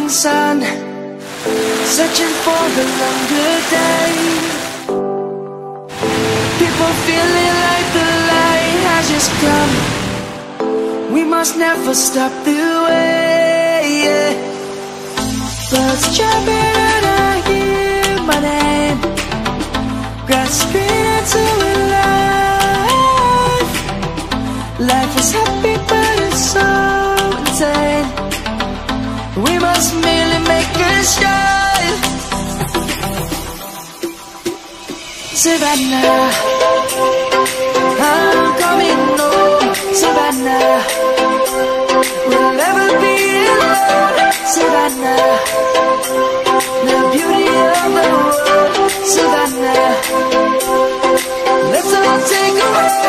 morning sun, searching for the longer day. People feeling like the light has just come. We must never stop the way, yeah. Birds jumping and I hear my name, grasping into life. Life is happy but it's so insane. We must merely make it shine. Savannah, I'm coming home. Savannah, we'll never be alone. Savannah, the beauty of the world. Savannah, let's all take a walk.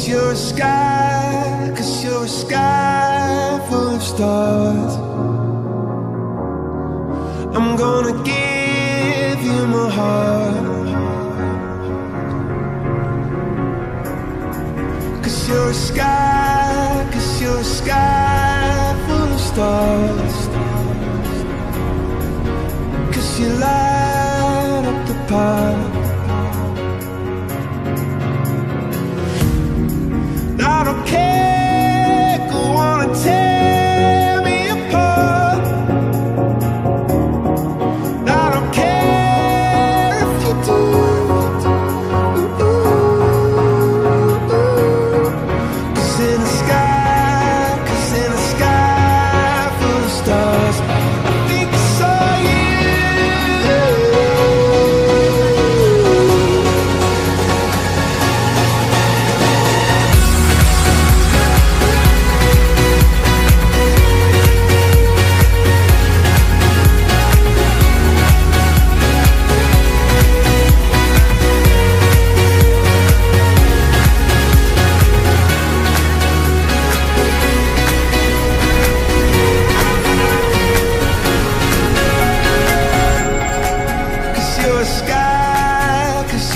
You're a sky full of stars. I'm gonna give you my heart. 'Cause you're a sky full of stars. 'Cause you light up the path. I don't care, go on and tear me apart. I don't care if you do. Cause in the sky full of stars, I think I saw you.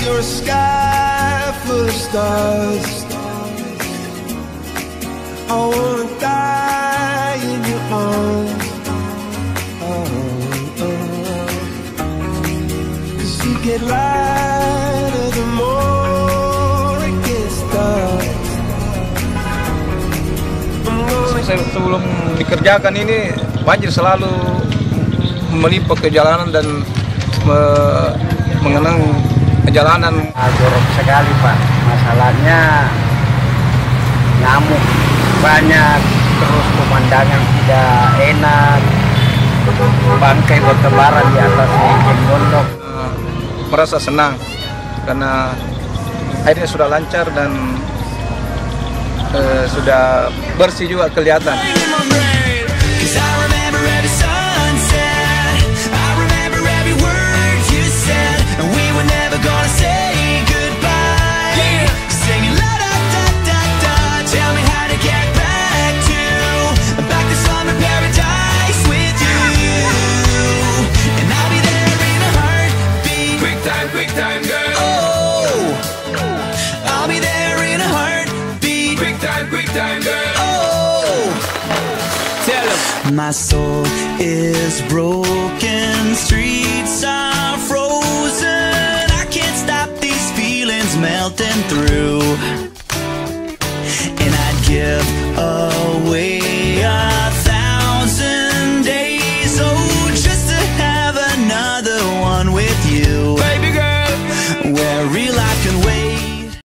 You're a sky full of stars. I wanna die in your arms. Oh. 'Cause you get lighter the more it gets dark. Sebelum dikerjakan ini banjir selalu melimpah ke jalanan dan mengenang jalanan. Jorok sekali Pak, masalahnya nyamuk banyak, terus pemandangan tidak enak, bangkai bertebaran di atas eceng gondok. Merasa senang karena airnya sudah lancar dan sudah bersih juga kelihatan. My soul is broken, streets are frozen. I can't stop these feelings melting through.